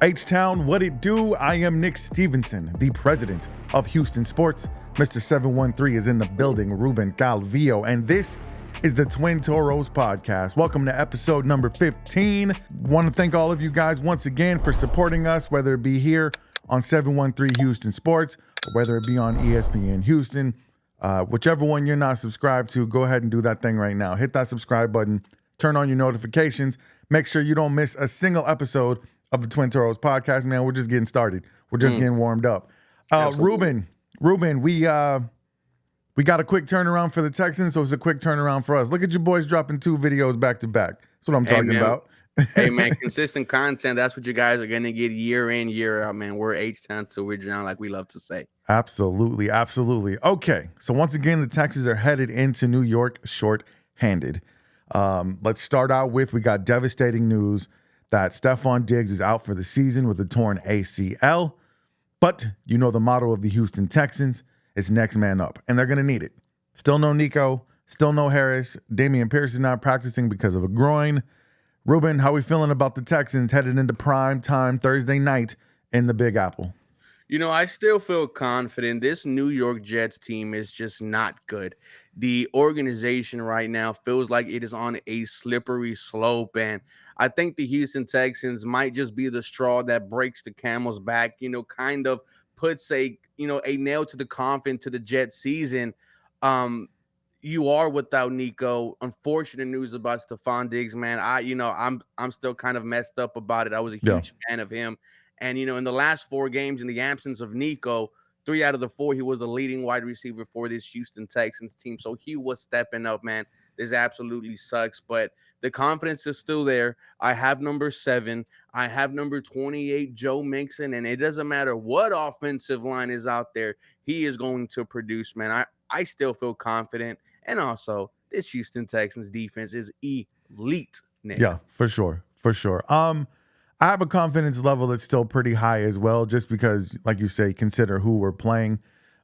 H-Town, what it do? I am Nick Stevenson, the president of Houston Sports. Mr. 713 is in the building, Ruben Calvillo, and this is the Twin Toros podcast. Welcome to episode number 15. Want to thank all of you guys once again for supporting us, whether it be here on 713 Houston Sports or whether it be on ESPN Houston. Whichever one you're not subscribed to, go ahead and do that thing right now. Hit that subscribe button, turn on your notifications, make sure you don't miss a single episode of the Twin Toros podcast. Man, we're just getting started. We're just getting warmed up. Ruben, we got a quick turnaround for the Texans, so it's a quick turnaround for us. Look at your boys dropping 2 videos back to back. That's what I'm talking about. Hey, man, consistent content. That's what you guys are going to get year in, year out, man. We're H-Town to original, like we love to say. Absolutely. Okay, so once again, the Texans are headed into New York short-handed. Let's start out with, we got devastating news that Stephon Diggs is out for the season with a torn ACL. But you know the motto of the Houston Texans is next man up, and they're going to need it. Still no Nico, still no Harris. Dameon Pierce is not practicing because of a groin. Ruben, how we feeling about the Texans headed into prime time Thursday night in the Big Apple? You know, I still feel confident. This New York Jets team is just not good. The organization right now feels like it is on a slippery slope, and I think the Houston Texans might just be the straw that breaks the camel's back, kind of puts a nail to the coffin to the Jets season. You are without Nico. Unfortunate news about Stephon Diggs, man. I'm still kind of messed up about it. I was a huge fan of him. And, in the last 4 games, in the absence of Nico, 3 out of the 4, he was the leading wide receiver for this Houston Texans team. So he was stepping up, man. This absolutely sucks, but the confidence is still there. I have number 7. I have number 28, Joe Mixon, and it doesn't matter what offensive line is out there. He is going to produce, man. I still feel confident. And also, this Houston Texans defense is elite, Nick. Yeah, for sure. I have a confidence level that's still pretty high as well, just because, like you say, consider who we're playing.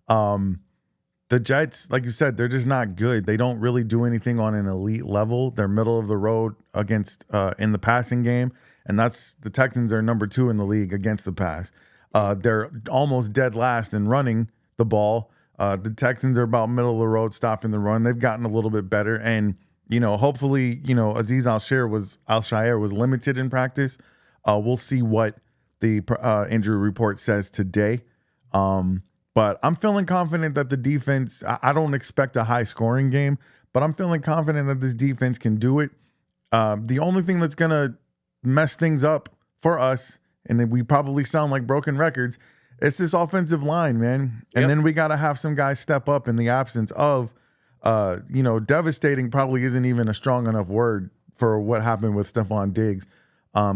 The Jets, like you said, they're just not good. They don't really do anything on an elite level. They're middle of the road against in the passing game, and the Texans are number 2 in the league against the pass. They're almost dead last in running the ball. The Texans are about middle of the road stopping the run. They've gotten a little bit better, and hopefully, Azeez Al-Shaair was limited in practice. We'll see what the injury report says today. But I'm feeling confident that the defense, I don't expect a high scoring game, but I'm feeling confident that this defense can do it. The only thing that's going to mess things up for us, and we probably sound like broken records, it's this offensive line, man. And then we got to have some guys step up in the absence of, devastating probably isn't even a strong enough word for what happened with Stephon Diggs.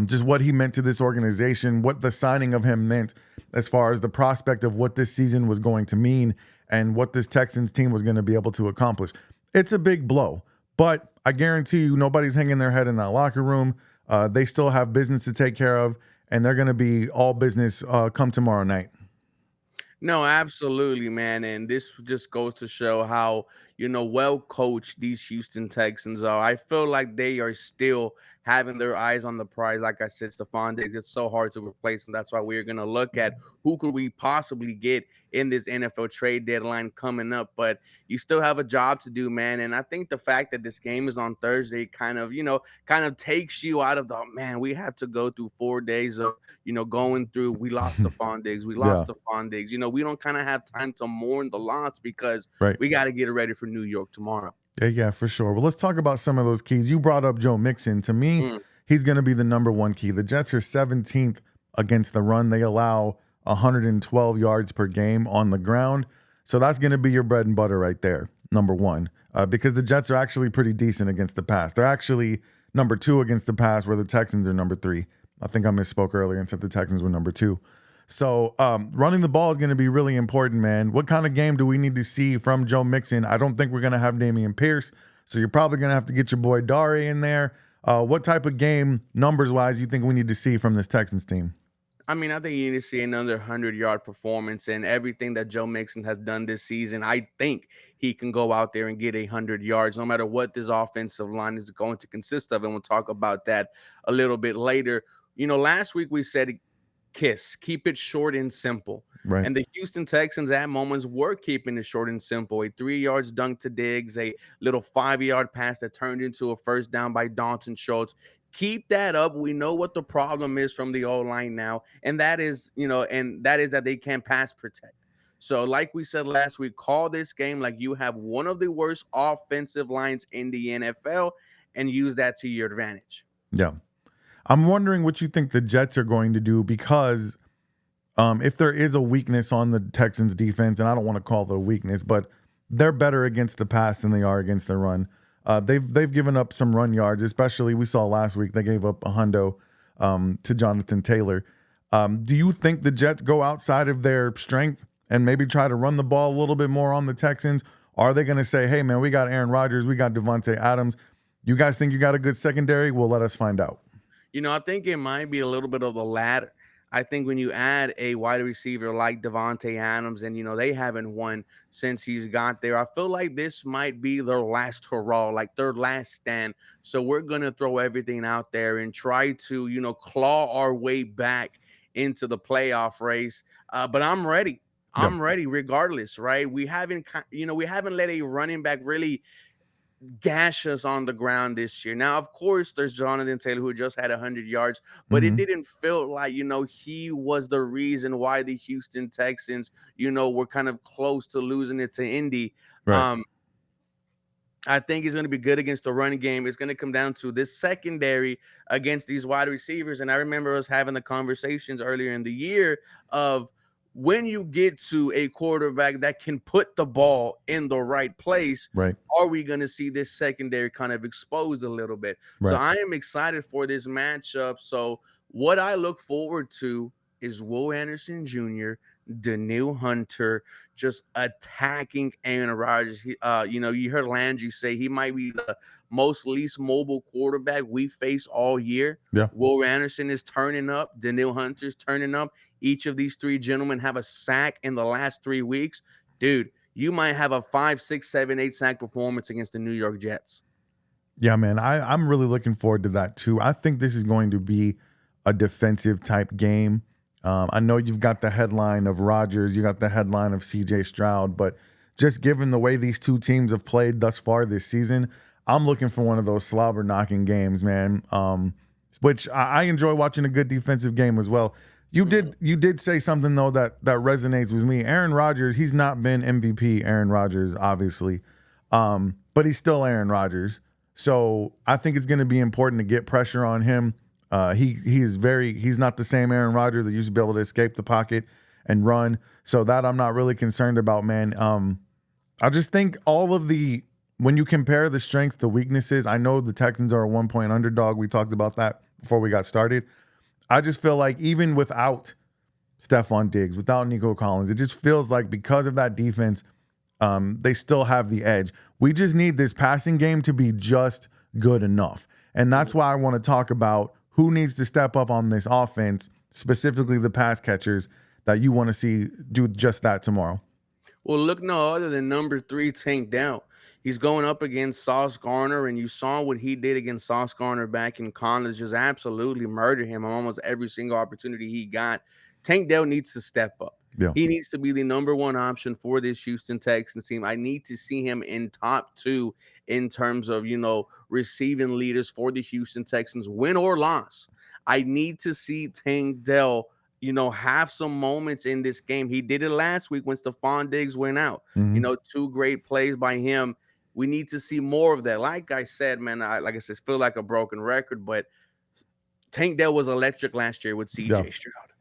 Just what he meant to this organization, what the signing of him meant as far as the prospect of what this season was going to mean and what this Texans team was going to be able to accomplish. It's a big blow, but I guarantee you nobody's hanging their head in that locker room. They still have business to take care of, and they're going to be all business come tomorrow night. No, absolutely, man. And this just goes to show how, well coached these Houston Texans are. I feel like they are still having their eyes on the prize. Like I said, Stephon Diggs, it's so hard to replace him. That's why we're going to look at who could we possibly get in this NFL trade deadline coming up. But you still have a job to do, man. And I think the fact that this game is on Thursday kind of takes you out of the, man, we have to go through 4 days of, going through, we lost Stephon Diggs. We lost Stephon Diggs. We don't kind of have time to mourn the loss because we got to get ready for New York tomorrow. Yeah, for sure. Well, let's talk about some of those keys. You brought up Joe Mixon. To me, he's going to be the number 1 key. The Jets are 17th against the run. They allow 112 yards per game on the ground. So that's going to be your bread and butter right there, number 1, because the Jets are actually pretty decent against the pass. They're actually number 2 against the pass, where the Texans are number 3. I think I misspoke earlier and said the Texans were number 2. So running the ball is going to be really important, man. What kind of game do we need to see from Joe Mixon? I don't think we're going to have Dameon Pierce, so you're probably going to have to get your boy Dare in there. What type of game, numbers-wise, you think we need to see from this Texans team? I mean, I think you need to see another 100-yard performance, and everything that Joe Mixon has done this season, I think he can go out there and get 100 yards, no matter what this offensive line is going to consist of. And we'll talk about that a little bit later. Last week we said kiss, keep it short and simple. Right. And the Houston Texans at moments were keeping it short and simple. A 3 yards dunk to Diggs, a little 5 yard pass that turned into a first down by Dalton Schultz. Keep that up. We know what the problem is from the O line now, and that is, that they can't pass protect. So, like we said last week, call this game like you have one of the worst offensive lines in the NFL and use that to your advantage. Yeah. I'm wondering what you think the Jets are going to do because if there is a weakness on the Texans defense, and I don't want to call it a weakness, but they're better against the pass than they are against the run. They've given up some run yards, especially we saw last week they gave up a hundo to Jonathan Taylor. Do you think the Jets go outside of their strength and maybe try to run the ball a little bit more on the Texans? Are they going to say, hey, man, we got Aaron Rodgers, we got Devontae Adams. You guys think you got a good secondary? Well, let us find out. I think it might be a little bit of the latter. I think when you add a wide receiver like Devontae Adams, and they haven't won since he's got there, I feel like this might be their last hurrah, like their last stand. So we're gonna throw everything out there and try to, claw our way back into the playoff race. But I'm ready. Yep. I'm ready, regardless, right? We haven't let a running back really gash us on the ground this year. Now, of course, there's Jonathan Taylor who just had 100 yards, but it Mm-hmm. didn't feel like, he was the reason why the Houston Texans, were kind of close to losing it to Indy. Right. Um, I think he's going to be good against the running game. It's going to come down to this secondary against these wide receivers. And I remember us having the conversations earlier in the year of when you get to a quarterback that can put the ball in the right place, Right. are we going to see this secondary kind of exposed a little bit? So Right. I am excited for this matchup. So what I look forward to is Will Anderson Jr., Daniil Hunter, just attacking Aaron Rodgers. You heard Landry say he might be the most least mobile quarterback we face all year. Yeah. Will Anderson is turning up. Daniil Hunter's turning up. Each of these three gentlemen have a sack in the last 3 weeks. Dude, you might have a 5, 6, 7, 8 sack performance against the New York Jets. Yeah, man, I'm really looking forward to that too. I think this is going to be a defensive type game. I know you've got the headline of Rodgers, you got the headline of CJ Stroud, but just given the way these two teams have played thus far this season, I'm looking for one of those slobber knocking games, man. Which I enjoy watching a good defensive game as well. You did say something though that resonates with me. Aaron Rodgers, he's not been MVP Aaron Rodgers, obviously, but he's still Aaron Rodgers. So I think it's going to be important to get pressure on him. He's not the same Aaron Rodgers that used to be able to escape the pocket and run. So that I'm not really concerned about, man. I just think when you compare the strengths to weaknesses, I know the Texans are a 1-point underdog. We talked about that before we got started. I just feel like even without Stephon Diggs, without Nico Collins, it just feels like because of that defense, they still have the edge. We just need this passing game to be just good enough. And that's why I want to talk about who needs to step up on this offense, specifically the pass catchers that you want to see do just that tomorrow. Well, look no other than number 3, Tank Dell. He's going up against Sauce Garner, and you saw what he did against Sauce Garner back in college, just absolutely murder him on almost every single opportunity he got. Tank Dell needs to step up. Yeah. He needs to be the number one option for this Houston Texans team. I need to see him in top 2 in terms of, receiving leaders for the Houston Texans, win or loss. I need to see Tank Dell have some moments in this game. He did it last week when Stephon Diggs went out. Mhm. 2 great plays by him. We need to see more of that. Like I said, man, like I said, feel like a broken record, but Tank Dell was electric last year with Yeah. CJ Stroud.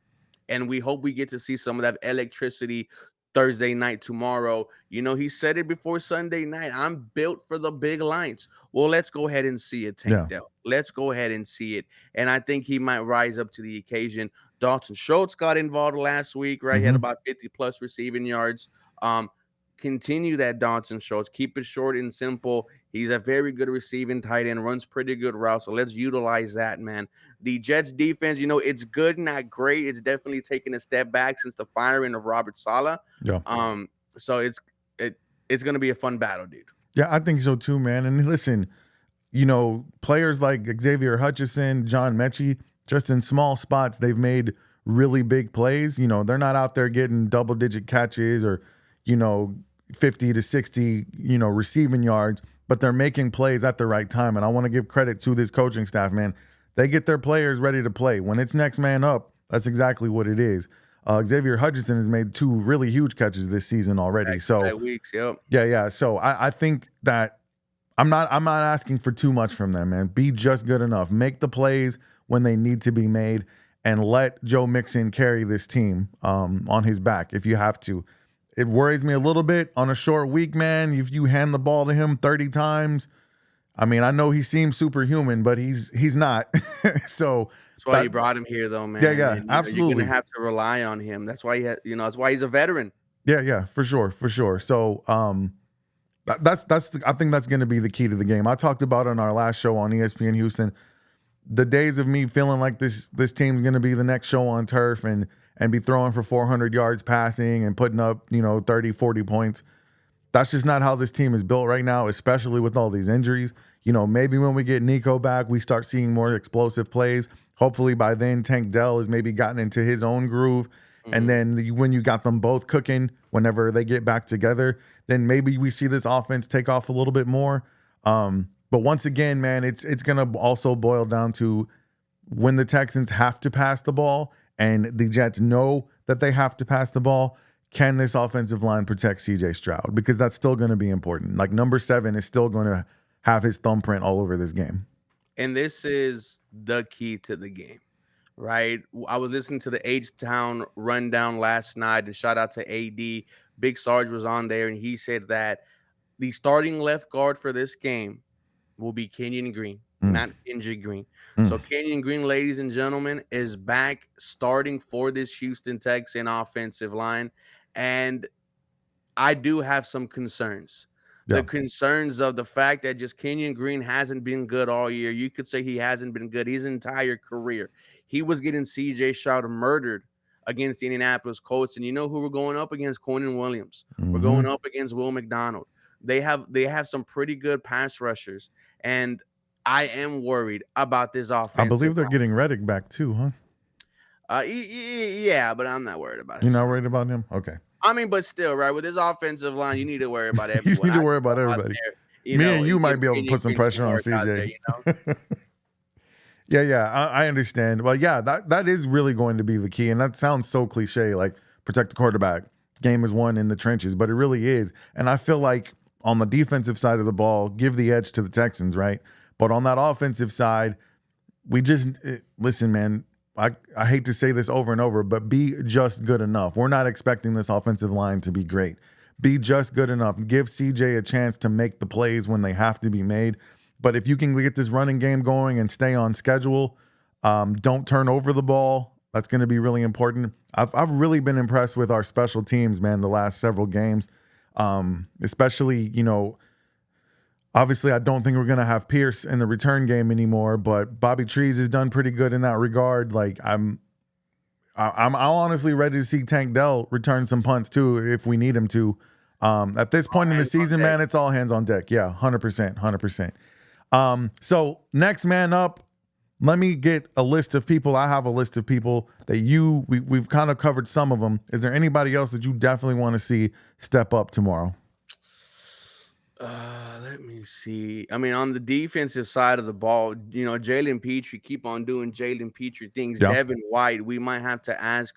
And we hope we get to see some of that electricity Thursday night tomorrow. He said it before Sunday night. I'm built for the big lines. Well, let's go ahead and see it, Tank Dell. Let's go ahead and see it. And I think he might rise up to the occasion. Dalton Schultz got involved last week, right? He had about 50 plus receiving yards. Continue that Dalton Schultz. Keep it short and simple. He's a very good receiving tight end, runs pretty good routes. So let's utilize that, man. The Jets defense, it's good, not great. It's definitely taken a step back since the firing of Robert Saleh. Yeah. So it's going to be a fun battle, dude. Yeah, I think so too, man. And listen, players like Xavier Hutchinson, John Mechie, just in small spots, they've made really big plays. They're not out there getting double-digit catches or, 50 to 60, receiving yards, but they're making plays at the right time. And I want to give credit to this coaching staff, man. They get their players ready to play. When it's next man up, that's exactly what it is. Xavier Hutchinson has made 2 really huge catches this season already. So weeks, yep. yeah. So I think that I'm not asking for too much from them, man. Be just good enough. Make the plays when they need to be made, and let Joe Mixon carry this team on his back if you have to. It worries me a little bit on a short week, man. If you hand the ball to him 30 times, I mean, I know he seems superhuman, but he's not. So that's why you brought him here, though, man. Yeah, and, absolutely. You're gonna have to rely on him. That's why that's why he's a veteran. Yeah, for sure. So I think that's going to be the key to the game. I talked about it on our last show on ESPN Houston. The days of me feeling like this team's going to be the next show on turf and be throwing for 400 yards passing and putting up, 30, 40 points. That's just not how this team is built right now, especially with all these injuries. Maybe when we get Nico back, we start seeing more explosive plays. Hopefully by then, Tank Dell has maybe gotten into his own groove. Mm-hmm. And then when you got them both cooking, whenever they get back together, then maybe we see this offense take off a little bit more. But once again, man, it's going to also boil down to when the Texans have to pass the ball and the Jets know that they have to pass the ball, can this offensive line protect C.J. Stroud? Because that's still going to be important. Like, number 7 is still going to have his thumbprint all over this game. And this is the key to the game, right? I was listening to the H-Town rundown last night, and shout out to AD. Big Sarge was on there, and he said that the starting left guard for this game will be Kenyon Green, not Kendrick Green. So Kenyon Green, ladies and gentlemen, is back starting for this Houston Texan offensive line. And I do have some concerns. Yeah. The concerns of the fact that just Kenyon Green hasn't been good all year. You could say he hasn't been good his entire career. He was getting C.J. Stroud murdered against the Indianapolis Colts. And you know who we're going up against? Quinnen Williams. We're going up against Will McDonald. They have some pretty good pass rushers. And I am worried about this offense. I believe they're getting Reddick back too, huh? Yeah, but I'm not worried about it. You're not worried about him? Okay. I mean, but still, right, with this offensive line, you need to worry about everyone. You need to worry about everybody. Me and you might be able to put some pressure on CJ. Yeah, I understand. Well, yeah, that is really going to be the key. And that sounds so cliche, like protect the quarterback. Game is won in the trenches, but it really is. And I feel like on the defensive side of the ball, give the edge to the Texans, right? But on that offensive side, listen, man, I hate to say this over and over, but be just good enough. We're not expecting this offensive line to be great. Be just good enough. Give CJ a chance to make the plays when they have to be made. But if you can get this running game going and stay on schedule, don't turn over the ball. That's going to be really important. I've really been impressed with our special teams, man, the last several games. Especially, obviously I don't think we're going to have Pierce in the return game anymore, but Bobby Trees has done pretty good in that regard. Like I'm honestly ready to see Tank Dell return some punts too, if we need him to. At this point in the season, man, it's all hands on deck. Yeah. 100%. So next man up, let me get a list of people. I have a list of people that we've kind of covered some of them. Is there anybody else that you definitely want to see step up tomorrow? Let me see. I mean, on the defensive side of the ball, Jalen Petrie, keep on doing Jalen Petrie things. Yeah. Devin White, we might have to ask,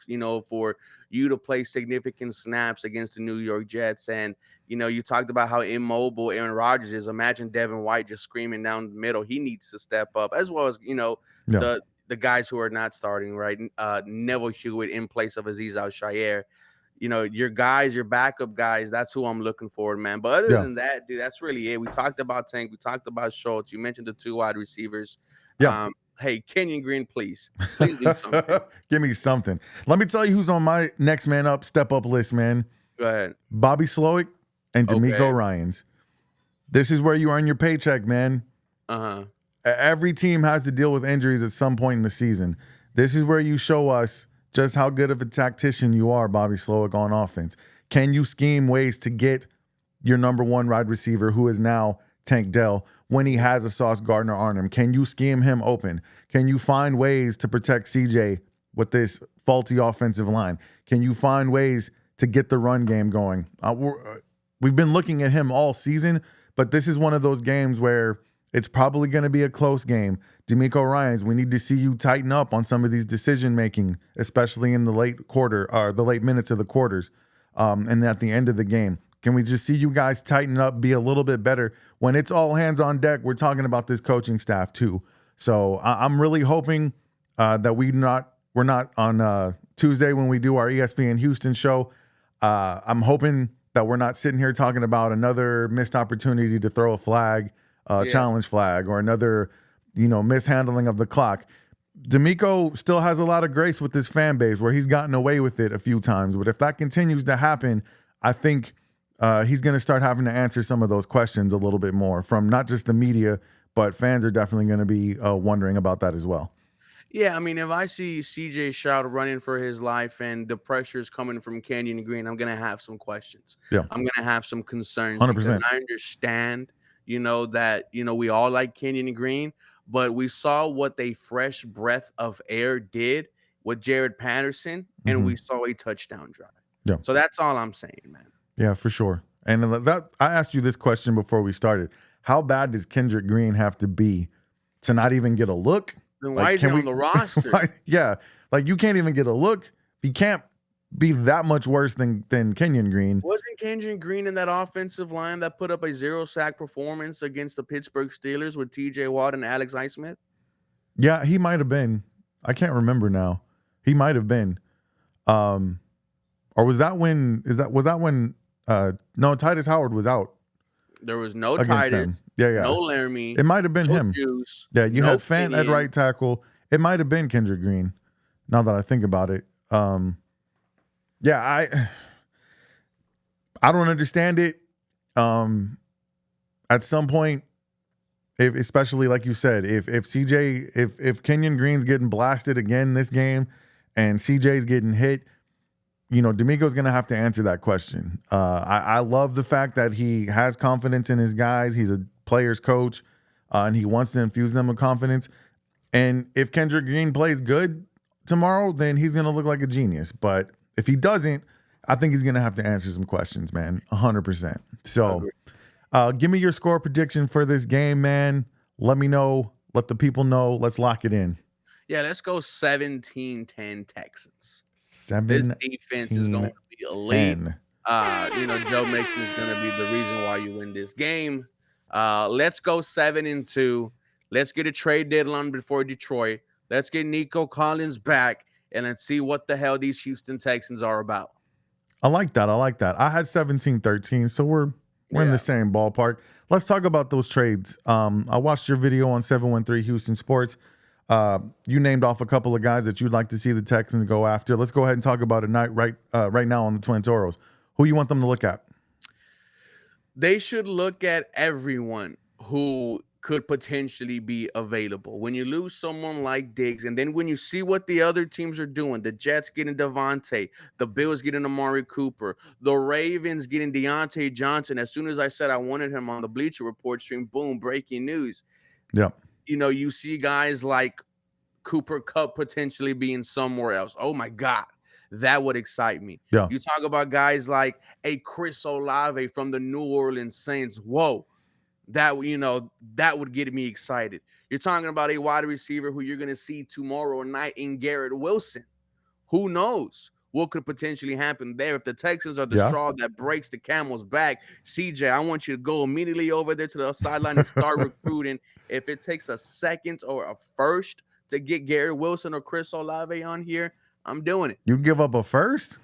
for you to play significant snaps against the New York Jets. And, you talked about how immobile Aaron Rodgers is. Imagine Devin White just screaming down the middle. He needs to step up, as well as, the guys who are not starting, right? Neville Hewitt in place of Azeez Al-Shaair. Your guys, your backup guys, that's who I'm looking for, man. But other than that, dude, that's really it. We talked about Tank. We talked about Schultz. You mentioned the 2 wide receivers. Yeah. Hey, Kenyon Green, please do something. Give me something. Let me tell you who's on my next man up, step up list, man. Go ahead. Bobby Slowick and D'Amico Ryans. This is where you earn your paycheck, man. Uh-huh. Every team has to deal with injuries at some point in the season. This is where you show us just how good of a tactician you are, Bobby Slowick, on offense. Can you scheme ways to get your number 1 wide receiver, who is now Tank Dell, when he has a Sauce Gardner on him? Can you scheme him open? Can you find ways to protect CJ with this faulty offensive line? Can you find ways to get the run game going? We've been looking at him all season, but this is one of those games where it's probably going to be a close game. D'Amico Ryans, we need to see you tighten up on some of these decision making, especially in the late quarter or the late minutes of the quarters, and at the end of the game. Can we just see you guys tighten up, be a little bit better? When it's all hands on deck, we're talking about this coaching staff too. So I'm really hoping that we're not on Tuesday when we do our ESPN Houston show. I'm hoping that we're not sitting here talking about another missed opportunity to throw a flag, challenge flag, or another, mishandling of the clock. D'Amico still has a lot of grace with this fan base where he's gotten away with it a few times. But if that continues to happen, I think he's going to start having to answer some of those questions a little bit more from not just the media, but fans are definitely going to be wondering about that as well. Yeah, I mean, if I see CJ Stroud running for his life and the pressure is coming from Canyon Green, I'm gonna have some questions. Yeah. I'm gonna have some concerns because 100%. I understand, that we all like Canyon Green, but we saw what a fresh breath of air did with Jared Patterson, and we saw a touchdown drive. Yeah. So that's all I'm saying, man. Yeah, for sure. And that I asked you this question before we started. How bad does Kendrick Green have to be to not even get a look? Then why is he on the roster? Yeah, like you can't even get a look. He can't be that much worse than Kenyon Green. Wasn't Kenyon Green in that offensive line that put up a 0-sack performance against the Pittsburgh Steelers with TJ Watt and Alex Highsmith? Yeah, he might have been. I can't remember now. He might have been. Or was that when no, Titus Howard was out. There was no Titus. Them. Yeah. No Laramie. It might have been him. Juice, yeah, you had Fant at right tackle. It might have been Kendrick Green. Now that I think about it. Yeah, I don't understand it. At some point, if especially like you said, if Kenyon Green's getting blasted again this game and CJ's getting hit, D'Amico's going to have to answer that question. I love the fact that he has confidence in his guys. He's a player's coach, and he wants to infuse them with confidence. And if Kendrick Green plays good tomorrow, then he's going to look like a genius. But if he doesn't, I think he's going to have to answer some questions, man, 100%. So give me your score prediction for this game, man. Let me know. Let the people know. Let's lock it in. Yeah, let's go 17-10 Texans. 17. This defense is going to be elite. Joe Mixon is going to be the reason why you win this game. Let's go 7-2. Let's get a trade deadline before Detroit. Let's get Nico Collins back, and let's see what the hell these Houston Texans are about. I like that. I had 17-13, so we're in the same ballpark. Let's talk about those trades. I watched your video on 713 Houston Sports. You named off a couple of guys that you'd like to see the Texans go after. Let's go ahead and talk about it right now on the Twin Toros. Who you want them to look at? They should look at everyone who could potentially be available. When you lose someone like Diggs, and then when you see what the other teams are doing, the Jets getting Devontae, the Bills getting Amari Cooper, the Ravens getting Deontay Johnson. As soon as I said I wanted him on the Bleacher Report stream, boom, breaking news. Yeah. You see guys like Cooper Kupp potentially being somewhere else. Oh my God, that would excite me. Yeah. You talk about guys like a Chris Olave from the New Orleans Saints. Whoa, that would get me excited. You're talking about a wide receiver who you're going to see tomorrow night in Garrett Wilson. Who knows what could potentially happen there if the Texans are the straw that breaks the camel's back? CJ, I want you to go immediately over there to the sideline and start recruiting. If it takes a second or a first to get Garrett Wilson or Chris Olave on here, I'm doing it. You give up a first?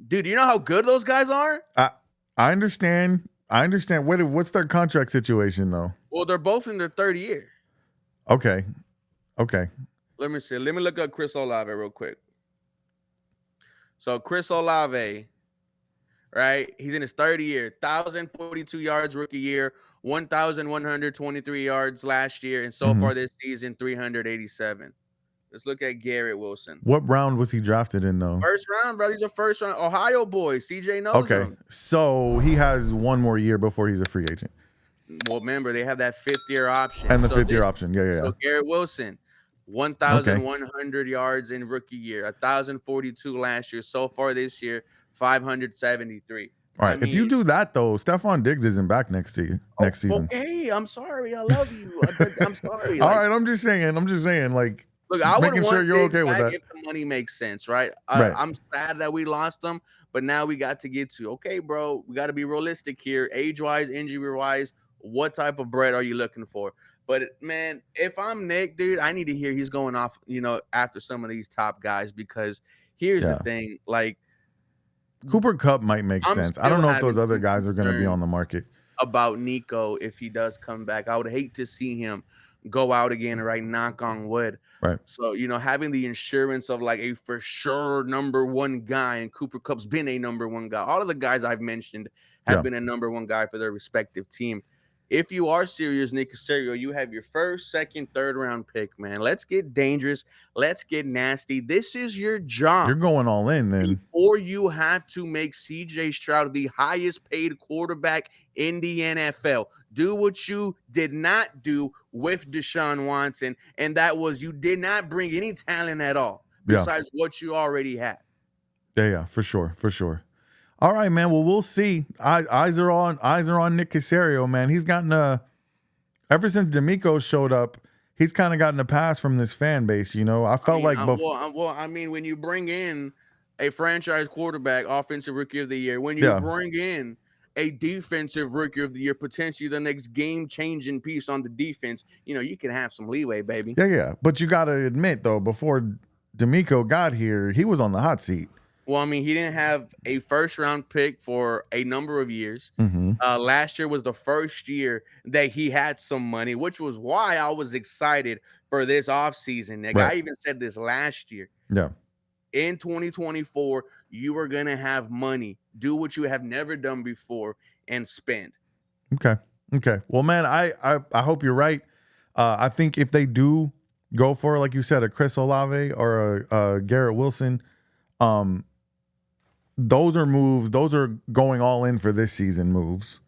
Dude, you know how good those guys are? I understand. What's their contract situation, though? Well, they're both in their third year. Okay. Let me see. Let me look up Chris Olave real quick. So Chris Olave, right? He's in his third year. 1,042 yards rookie year, 1,123 yards last year, and so far this season, 387. Let's look at Garrett Wilson. What round was he drafted in, though? First round, bro. He's a first round Ohio boy. CJ knows him. So he has one more year before he's a free agent. Well, remember, they have that fifth-year option. And the fifth-year option. Yeah. So Garrett Wilson, Okay. 1,100 yards in rookie year, 1,042 last year. So far this year, 573. All I right. If you mean, do that though, Stephon Diggs isn't back oh, next season. okay. I'm sorry. I love you. I'm sorry. All Like, right. I'm just saying, like look, I would making sure want you're Diggs okay with back that. if the money makes sense, right? Right. I'm sad that we lost him, but now we got to get to, okay, bro, we got to be realistic here, age wise, injury wise. What type of bread are you looking for? But man, if I'm Nick, dude, I need to hear he's going off, after some of these top guys because here's the Yeah. thing, like Cooper Cup might make I'm sense. I don't still know if having those other some guys are going to be concern on the market. about Nico if he does come back. I would hate to see him go out again, right? Knock on wood. Right. So, having the insurance of like a for sure number one guy, and Cooper Cup's been a number one guy. All of the guys I've mentioned have Yeah. been a number one guy for their respective team. If you are serious, Nick Casario, you have your first, second, third round pick, man. Let's get dangerous. Let's get nasty. This is your You're job going all in then. before you have to make CJ Stroud the highest paid quarterback in the NFL. Do what you did not do with Deshaun Watson, and that was you did not bring any talent at all Yeah. besides what you already had. Yeah, for sure. For sure. All right, man. Well, we'll see. Eyes are on Nick Casario, man. He's gotten ever since D'Amico showed up, he's kind of gotten a pass from this fan base. I felt like I mean, when you bring in a franchise quarterback, offensive rookie of the year, when you Yeah. bring in a defensive rookie of the year, potentially the next game-changing piece on the defense, you can have some leeway, baby. Yeah. But you got to admit though, before D'Amico got here, he was on the hot seat. Well, I mean, he didn't have a first-round pick for a number of years. Mm-hmm. Last year was the first year that he had some money, which was why I was excited for this offseason, Nick. Right. I even said this last year. Yeah. In 2024, you are going to have money. Do what you have never done before and spend. Okay. Well, man, I hope you're right. I think if they do go for, like you said, a Chris Olave or a Garrett Wilson, those are moves. Those are going all in for this season moves.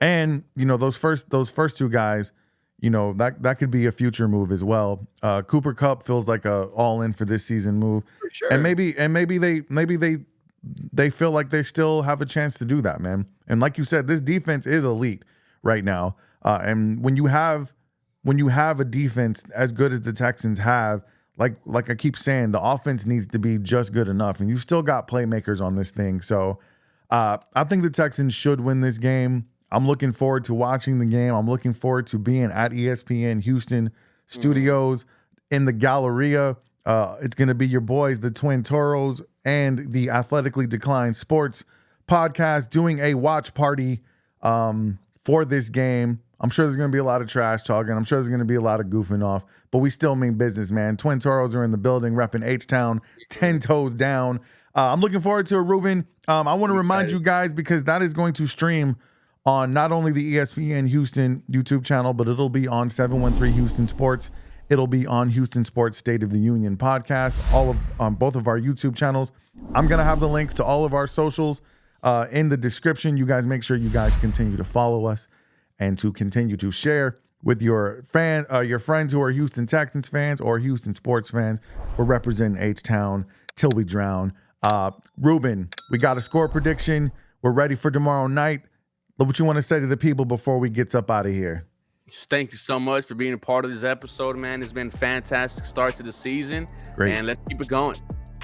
And those first two guys, that could be a future move as well. Cooper Cup feels like a all in for this season move. For sure. And maybe they feel like they still have a chance to do that, man. And like you said, this defense is elite right now. And when you have a defense as good as the Texans have, like I keep saying, the offense needs to be just good enough, and you still got playmakers on this thing. So I think the Texans should win this game. I'm looking forward to watching the game. I'm looking forward to being at ESPN Houston studios in the Galleria. It's going to be your boys, the Twin Toros, and the Athletically Declined Sports podcast doing a watch party for this game. I'm sure there's going to be a lot of trash talking. I'm sure there's going to be a lot of goofing off, but we still mean business, man. Twin Toros are in the building, repping H-Town, 10 toes down. I'm looking forward to it, Ruben. I want to remind you guys, because that is going to stream on not only the ESPN Houston YouTube channel, but it'll be on 713 Houston Sports. It'll be on Houston Sports State of the Union podcast, on both of our YouTube channels. I'm going to have the links to all of our socials in the description. You guys make sure you guys continue to follow us and to continue to share with your friends who are Houston Texans fans or Houston sports fans. We're representing H-Town till we drown. Ruben, we got a score prediction. We're ready for tomorrow night. What you want to say to the people before we get up out of here? Thank you so much for being a part of this episode, man. It's been a fantastic start to the season. Great. And let's keep it going.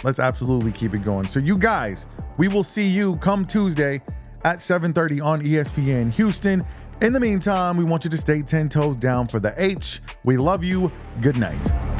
Let's absolutely keep it going. So you guys, we will see you come Tuesday at 7:30 on ESPN Houston. In the meantime, we want you to stay 10 toes down for the H. We love you. Good night.